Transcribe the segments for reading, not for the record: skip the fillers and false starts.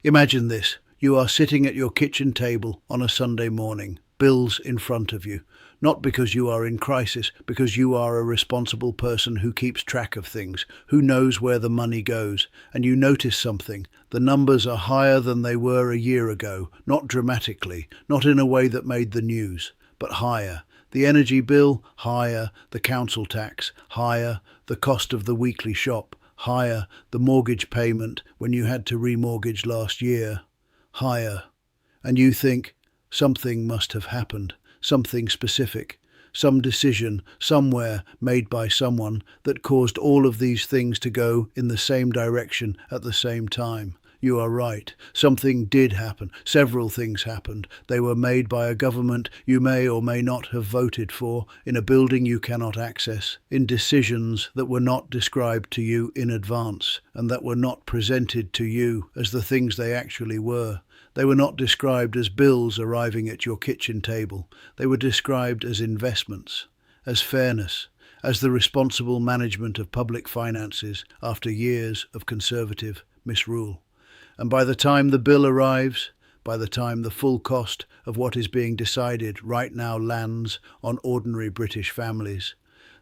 Imagine this. You are sitting at your kitchen table on a Sunday morning, bills in front of you. Not because you are in crisis, because you are a responsible person who keeps track of things, who knows where the money goes, and you notice something. The numbers are higher than they were a year ago, not dramatically, not in a way that made the news, but higher. The energy bill, higher. The council tax, higher. The cost of the weekly shop, higher. The mortgage payment when you had to remortgage last year, higher. And you think, something must have happened, something specific, some decision somewhere made by someone that caused all of these things to go in the same direction at the same time. You are right. Something did happen. Several things happened. They were made by a government you may or may not have voted for, in a building you cannot access, in decisions that were not described to you in advance and that were not presented to you as the things they actually were. They were not described as bills arriving at your kitchen table. They were described as investments, as fairness, as the responsible management of public finances after years of conservative misrule. And by the time the bill arrives, by the time the full cost of what is being decided right now lands on ordinary British families,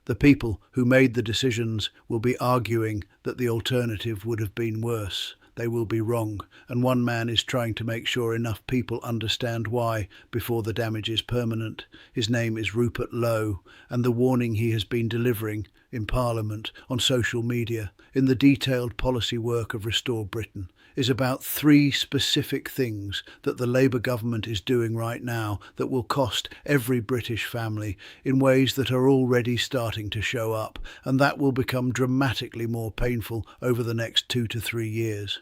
the people who made the decisions will be arguing that the alternative would have been worse. They will be wrong, and one man is trying to make sure enough people understand why before the damage is permanent. His name is Rupert Lowe, and the warning he has been delivering in Parliament, on social media, in the detailed policy work of Restore Britain, is about three specific things that the Labour government is doing right now that will cost every British family in ways that are already starting to show up, and that will become dramatically more painful over the next 2 to 3 years.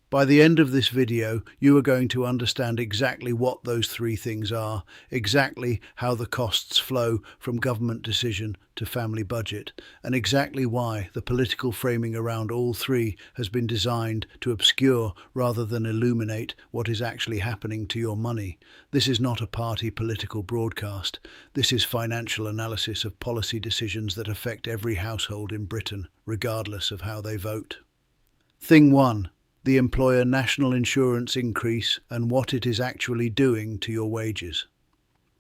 By the end of this video, you are going to understand exactly what those three things are, exactly how the costs flow from government decision to family budget, and exactly why the political framing around all three has been designed to obscure rather than illuminate what is actually happening to your money. This is not a party political broadcast. This is financial analysis of policy decisions that affect every household in Britain, regardless of how they vote. Thing 1. The employer national insurance increase and what it is actually doing to your wages.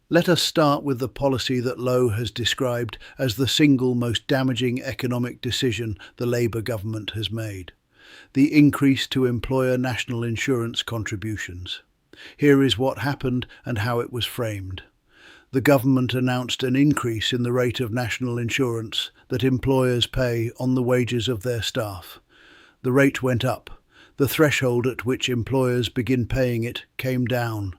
Let us start with the policy that Lowe has described as the single most damaging economic decision the Labour government has made: the increase to employer national insurance contributions. Here is what happened and how it was framed. The government announced an increase in the rate of national insurance that employers pay on the wages of their staff. The rate went up. The threshold at which employers begin paying it came down.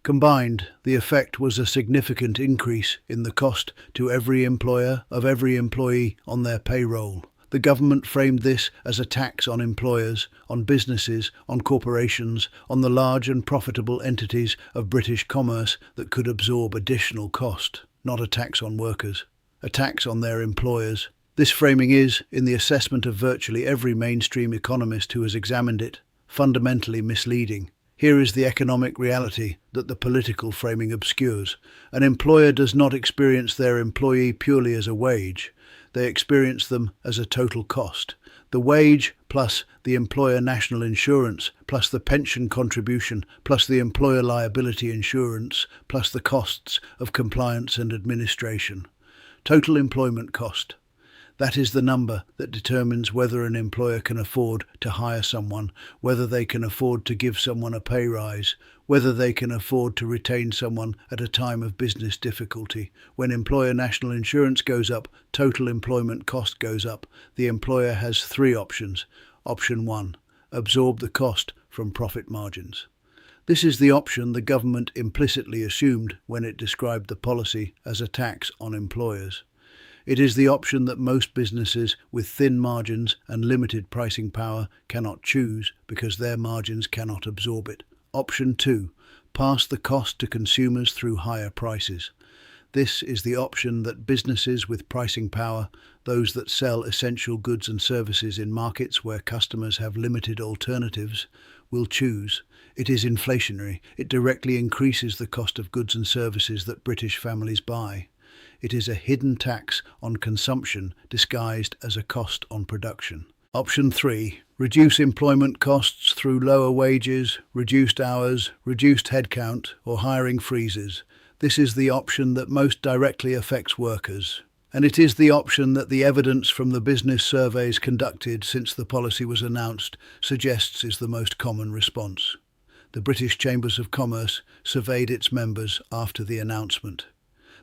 Combined, the effect was a significant increase in the cost to every employer of every employee on their payroll. The government framed this as a tax on employers, on businesses, on corporations, on the large and profitable entities of British commerce that could absorb additional cost, not a tax on workers, a tax on their employers. This framing is, in the assessment of virtually every mainstream economist who has examined it, fundamentally misleading. Here is the economic reality that the political framing obscures. An employer does not experience their employee purely as a wage. They experience them as a total cost. The wage plus the employer national insurance plus the pension contribution plus the employer liability insurance plus the costs of compliance and administration. Total employment cost. That is the number that determines whether an employer can afford to hire someone, whether they can afford to give someone a pay rise, whether they can afford to retain someone at a time of business difficulty. When employer national insurance goes up, total employment cost goes up. The employer has three options. Option 1, absorb the cost from profit margins. This is the option the government implicitly assumed when it described the policy as a tax on employers. It is the option that most businesses with thin margins and limited pricing power cannot choose because their margins cannot absorb it. Option 2, pass the cost to consumers through higher prices. This is the option that businesses with pricing power, those that sell essential goods and services in markets where customers have limited alternatives, will choose. It is inflationary. It directly increases the cost of goods and services that British families buy. It is a hidden tax on consumption disguised as a cost on production. Option 3. Reduce employment costs through lower wages, reduced hours, reduced headcount, or hiring freezes. This is the option that most directly affects workers. And it is the option that the evidence from the business surveys conducted since the policy was announced suggests is the most common response. The British Chambers of Commerce surveyed its members after the announcement.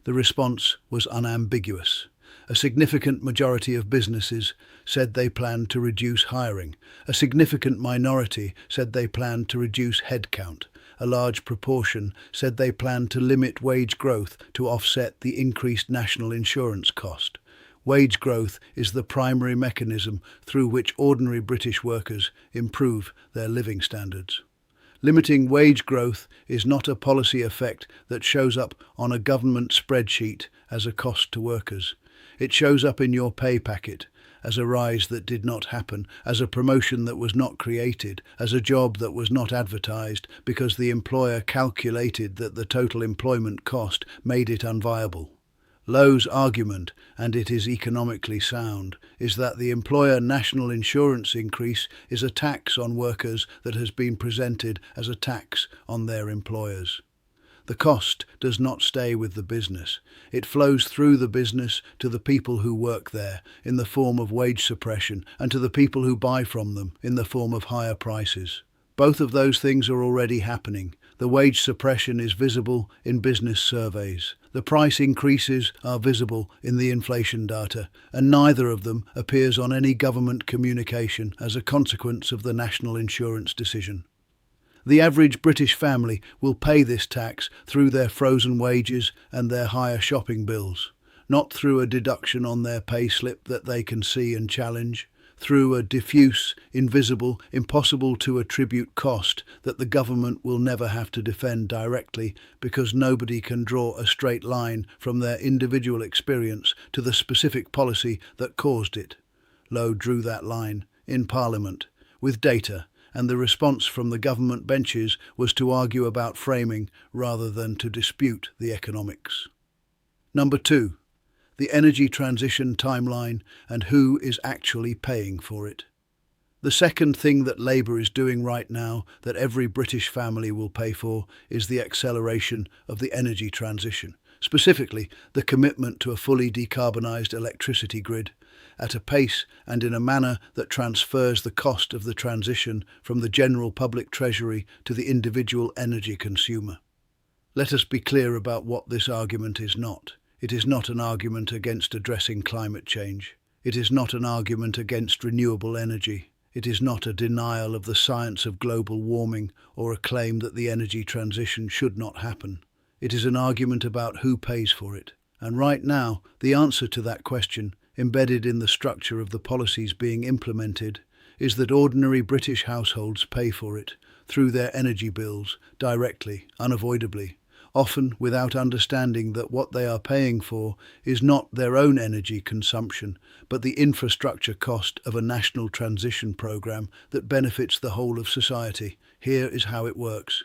The response was unambiguous. A significant majority of businesses said they planned to reduce hiring. A significant minority said they planned to reduce headcount. A large proportion said they planned to limit wage growth to offset the increased national insurance cost. Wage growth is the primary mechanism through which ordinary British workers improve their living standards. Limiting wage growth is not a policy effect that shows up on a government spreadsheet as a cost to workers. It shows up in your pay packet as a rise that did not happen, as a promotion that was not created, as a job that was not advertised because the employer calculated that the total employment cost made it unviable. Lowe's argument, and it is economically sound, is that the employer national insurance increase is a tax on workers that has been presented as a tax on their employers. The cost does not stay with the business. It flows through the business to the people who work there in the form of wage suppression and to the people who buy from them in the form of higher prices. Both of those things are already happening. The wage suppression is visible in business surveys. The price increases are visible in the inflation data, and neither of them appears on any government communication as a consequence of the national insurance decision. The average British family will pay this tax through their frozen wages and their higher shopping bills, not through a deduction on their pay slip that they can see and challenge, through a diffuse, invisible, impossible to attribute cost that the government will never have to defend directly because nobody can draw a straight line from their individual experience to the specific policy that caused it. Lowe drew that line in Parliament with data, and the response from the government benches was to argue about framing rather than to dispute the economics. Number 2. The energy transition timeline and who is actually paying for it. The second thing that Labour is doing right now that every British family will pay for is the acceleration of the energy transition, specifically the commitment to a fully decarbonised electricity grid at a pace and in a manner that transfers the cost of the transition from the general public treasury to the individual energy consumer. Let us be clear about what this argument is not. It is not an argument against addressing climate change. It is not an argument against renewable energy. It is not a denial of the science of global warming or a claim that the energy transition should not happen. It is an argument about who pays for it. And right now, the answer to that question, embedded in the structure of the policies being implemented, is that ordinary British households pay for it through their energy bills, directly, unavoidably, often without understanding that what they are paying for is not their own energy consumption, but the infrastructure cost of a national transition programme that benefits the whole of society. Here is how it works.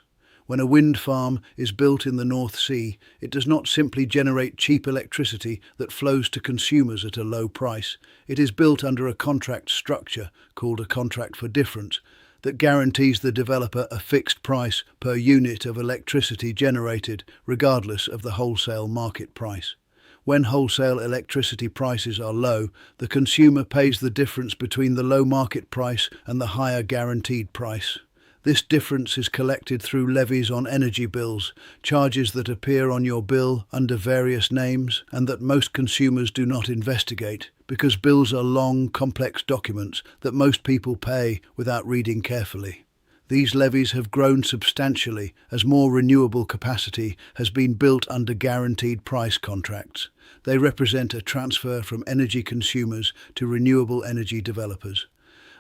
When a wind farm is built in the North Sea, it does not simply generate cheap electricity that flows to consumers at a low price. It is built under a contract structure called a contract for difference that guarantees the developer a fixed price per unit of electricity generated, regardless of the wholesale market price. When wholesale electricity prices are low, the consumer pays the difference between the low market price and the higher guaranteed price. This difference is collected through levies on energy bills, charges that appear on your bill under various names and that most consumers do not investigate, because bills are long, complex documents that most people pay without reading carefully. These levies have grown substantially as more renewable capacity has been built under guaranteed price contracts. They represent a transfer from energy consumers to renewable energy developers.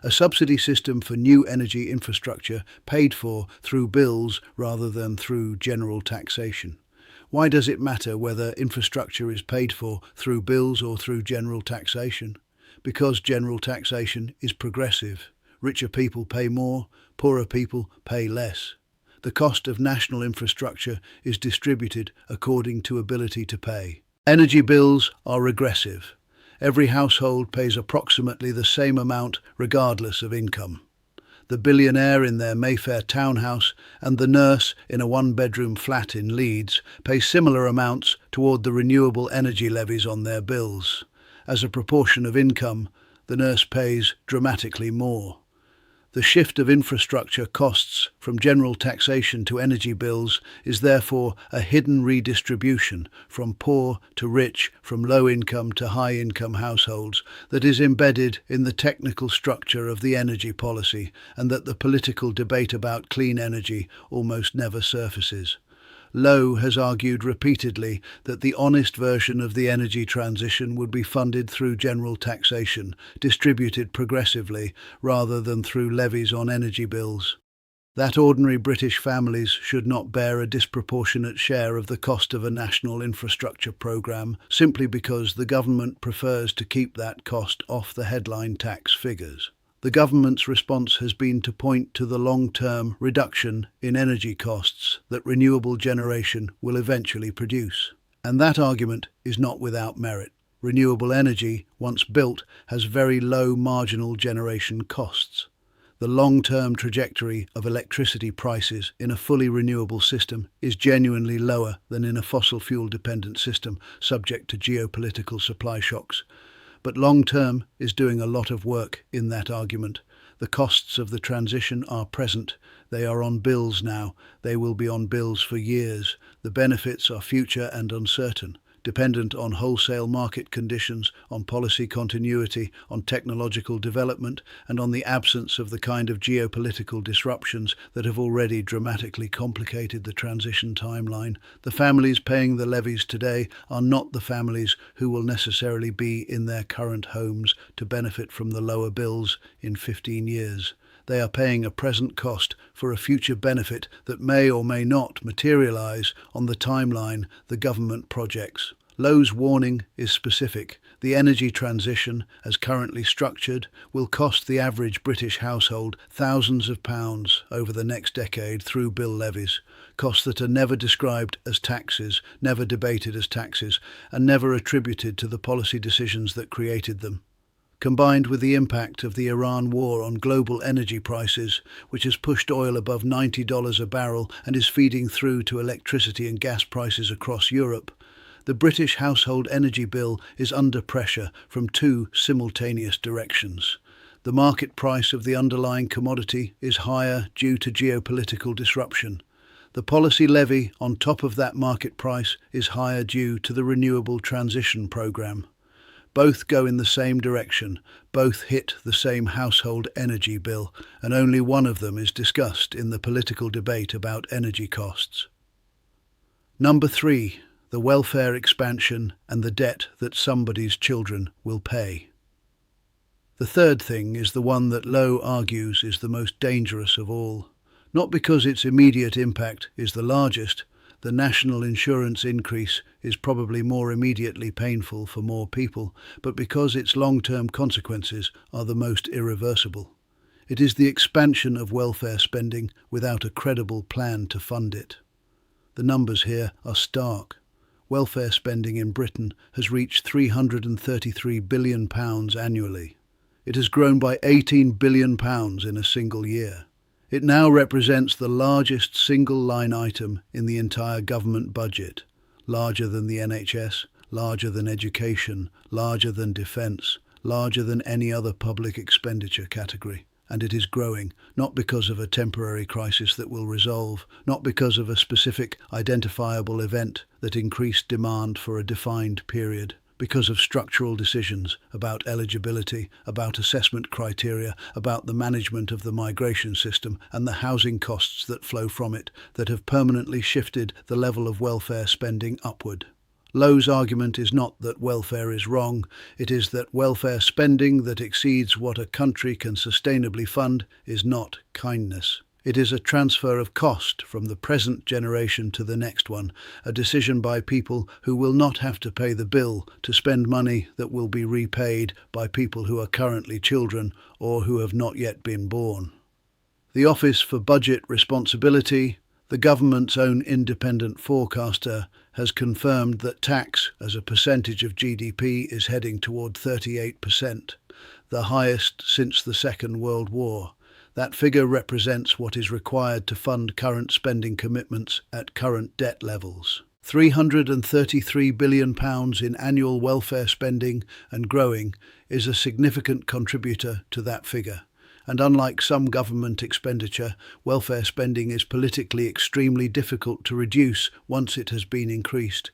A subsidy system for new energy infrastructure paid for through bills rather than through general taxation. Why does it matter whether infrastructure is paid for through bills or through general taxation? Because general taxation is progressive. Richer people pay more, poorer people pay less. The cost of national infrastructure is distributed according to ability to pay. Energy bills are regressive. Every household pays approximately the same amount regardless of income. The billionaire in their Mayfair townhouse and the nurse in a one-bedroom flat in Leeds pay similar amounts toward the renewable energy levies on their bills. As a proportion of income, the nurse pays dramatically more. The shift of infrastructure costs from general taxation to energy bills is therefore a hidden redistribution from poor to rich, from low-income to high-income households that is embedded in the technical structure of the energy policy, and that the political debate about clean energy almost never surfaces. Lowe has argued repeatedly that the honest version of the energy transition would be funded through general taxation, distributed progressively, rather than through levies on energy bills. That ordinary British families should not bear a disproportionate share of the cost of a national infrastructure programme simply because the government prefers to keep that cost off the headline tax figures. The government's response has been to point to the long-term reduction in energy costs that renewable generation will eventually produce. And that argument is not without merit. Renewable energy, once built, has very low marginal generation costs. The long-term trajectory of electricity prices in a fully renewable system is genuinely lower than in a fossil fuel-dependent system subject to geopolitical supply shocks. But long-term is doing a lot of work in that argument. The costs of the transition are present. They are on bills now. They will be on bills for years. The benefits are future and uncertain, dependent on wholesale market conditions, on policy continuity, on technological development, and on the absence of the kind of geopolitical disruptions that have already dramatically complicated the transition timeline. The families paying the levies today are not the families who will necessarily be in their current homes to benefit from the lower bills in 15 years. They are paying a present cost for a future benefit that may or may not materialise on the timeline the government projects. Lowe's warning is specific. The energy transition, as currently structured, will cost the average British household thousands of pounds over the next decade through bill levies, costs that are never described as taxes, never debated as taxes, and never attributed to the policy decisions that created them. Combined with the impact of the Iran war on global energy prices, which has pushed oil above $90 a barrel and is feeding through to electricity and gas prices across Europe, the British household energy bill is under pressure from two simultaneous directions. The market price of the underlying commodity is higher due to geopolitical disruption. The policy levy on top of that market price is higher due to the renewable transition programme. Both go in the same direction, both hit the same household energy bill, and only one of them is discussed in the political debate about energy costs. Number 3. The welfare expansion and the debt that somebody's children will pay. The third thing is the one that Lowe argues is the most dangerous of all. Not because its immediate impact is the largest. The national insurance increase is probably more immediately painful for more people, but because its long-term consequences are the most irreversible. It is the expansion of welfare spending without a credible plan to fund it. The numbers here are stark. Welfare spending in Britain has reached £333 billion annually. It has grown by £18 billion in a single year. It now represents the largest single line item in the entire government budget, larger than the NHS, larger than education, larger than defence, larger than any other public expenditure category. And it is growing, not because of a temporary crisis that will resolve, not because of a specific identifiable event that increased demand for a defined period, because of structural decisions about eligibility, about assessment criteria, about the management of the migration system and the housing costs that flow from it, that have permanently shifted the level of welfare spending upward. Lowe's argument is not that welfare is wrong, it is that welfare spending that exceeds what a country can sustainably fund is not kindness. It is a transfer of cost from the present generation to the next one, a decision by people who will not have to pay the bill to spend money that will be repaid by people who are currently children or who have not yet been born. The Office for Budget Responsibility, the government's own independent forecaster, has confirmed that tax as a percentage of GDP is heading toward 38%, the highest since the Second World War. That figure represents what is required to fund current spending commitments at current debt levels. £333 billion in annual welfare spending and growing is a significant contributor to that figure. And unlike some government expenditure, welfare spending is politically extremely difficult to reduce once it has been increased.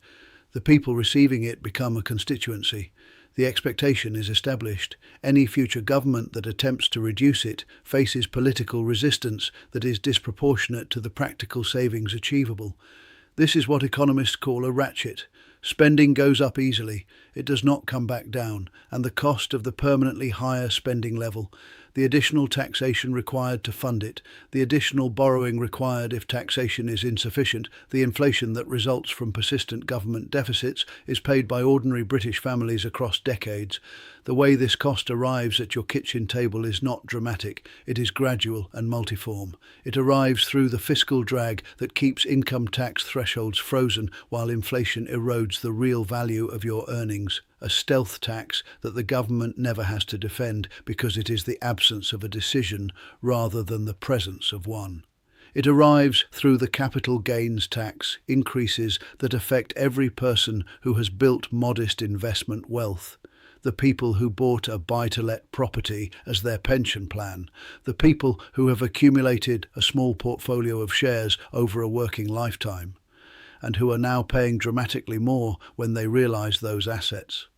The people receiving it become a constituency. The expectation is established. Any future government that attempts to reduce it faces political resistance that is disproportionate to the practical savings achievable. This is what economists call a ratchet. Spending goes up easily, it does not come back down, and the cost of the permanently higher spending level, the additional taxation required to fund it, the additional borrowing required if taxation is insufficient, the inflation that results from persistent government deficits is paid by ordinary British families across decades. The way this cost arrives at your kitchen table is not dramatic, it is gradual and multiform. It arrives through the fiscal drag that keeps income tax thresholds frozen while inflation erodes the real value of your earnings. A stealth tax that the government never has to defend because it is the absence of a decision rather than the presence of one. It arrives through the capital gains tax increases that affect every person who has built modest investment wealth. The people who bought a buy-to-let property as their pension plan, the people who have accumulated a small portfolio of shares over a working lifetime, and who are now paying dramatically more when they realise those assets.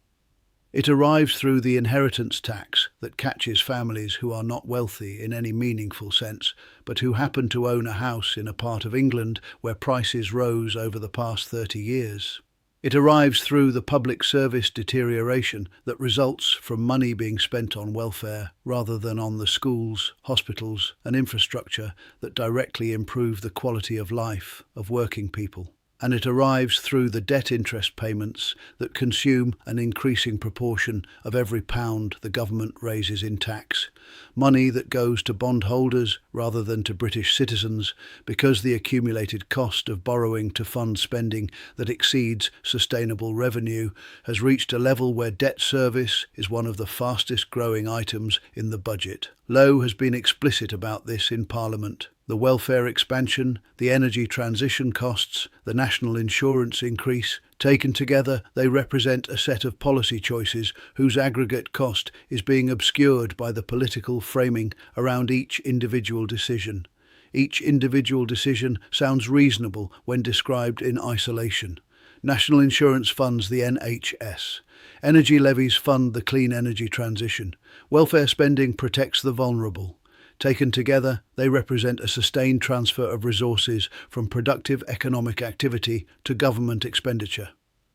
It arrives through the inheritance tax that catches families who are not wealthy in any meaningful sense, but who happen to own a house in a part of England where prices rose over the past 30 years. It arrives through the public service deterioration that results from money being spent on welfare rather than on the schools, hospitals and infrastructure that directly improve the quality of life of working people. And it arrives through the debt interest payments that consume an increasing proportion of every pound the government raises in tax, money that goes to bondholders rather than to British citizens because the accumulated cost of borrowing to fund spending that exceeds sustainable revenue has reached a level where debt service is one of the fastest growing items in the budget. Lowe has been explicit about this in Parliament. The welfare expansion, the energy transition costs, the national insurance increase, taken together they represent a set of policy choices whose aggregate cost is being obscured by the political framing around each individual decision. Each individual decision sounds reasonable when described in isolation. National insurance funds the NHS. Energy levies fund the clean energy transition. Welfare spending protects the vulnerable. Taken together, they represent a sustained transfer of resources from productive economic activity to government expenditure.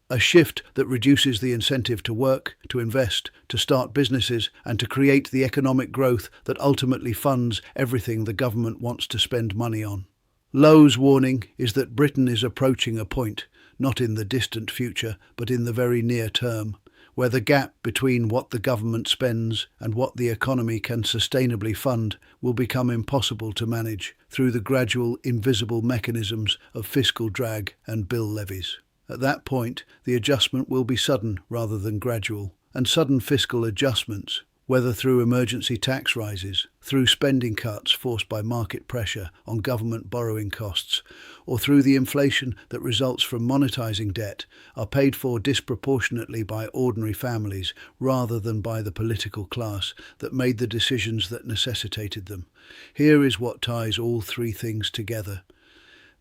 A shift that reduces the incentive to work, to invest, to start businesses, and to create the economic growth that ultimately funds everything the government wants to spend money on. Lowe's warning is that Britain is approaching a point, not in the distant future, but in the very near term, where the gap between what the government spends and what the economy can sustainably fund will become impossible to manage through the gradual, invisible mechanisms of fiscal drag and bill levies. At that point, the adjustment will be sudden rather than gradual, and sudden fiscal adjustments, whether through emergency tax rises, through spending cuts forced by market pressure on government borrowing costs, or through the inflation that results from monetising debt, are paid for disproportionately by ordinary families rather than by the political class that made the decisions that necessitated them. Here is what ties all three things together.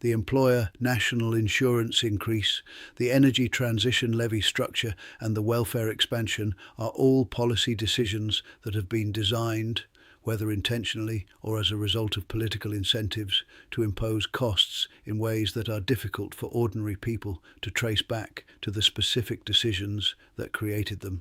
The employer national insurance increase, the energy transition levy structure and the welfare expansion are all policy decisions that have been designed, whether intentionally or as a result of political incentives, to impose costs in ways that are difficult for ordinary people to trace back to the specific decisions that created them.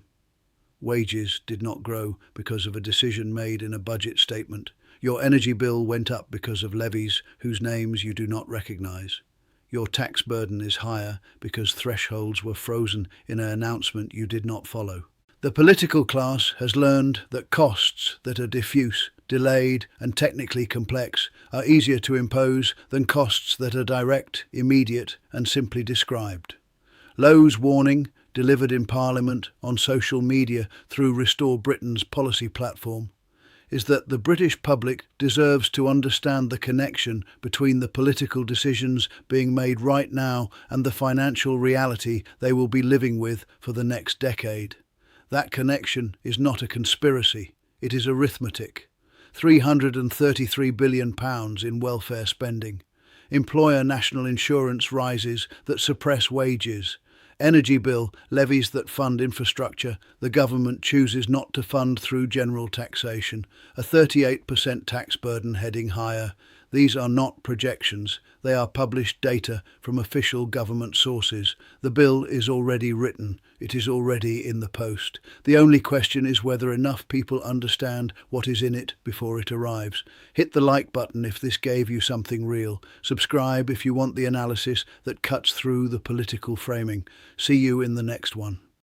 Wages did not grow because of a decision made in a budget statement. Your energy bill went up because of levies whose names you do not recognise. Your tax burden is higher because thresholds were frozen in an announcement you did not follow. The political class has learned that costs that are diffuse, delayed and technically complex are easier to impose than costs that are direct, immediate and simply described. Lowe's warning, delivered in Parliament, on social media through Restore Britain's policy platform, is that the British public deserves to understand the connection between the political decisions being made right now and the financial reality they will be living with for the next decade. That connection is not a conspiracy, it is arithmetic. £333 billion in welfare spending. Employer national insurance rises that suppress wages. Energy bill, levies that fund infrastructure, the government chooses not to fund through general taxation, a 38% tax burden heading higher. These are not projections, they are published data from official government sources. The bill is already written, it is already in the post. The only question is whether enough people understand what is in it before it arrives. Hit the like button if this gave you something real. Subscribe if you want the analysis that cuts through the political framing. See you in the next one.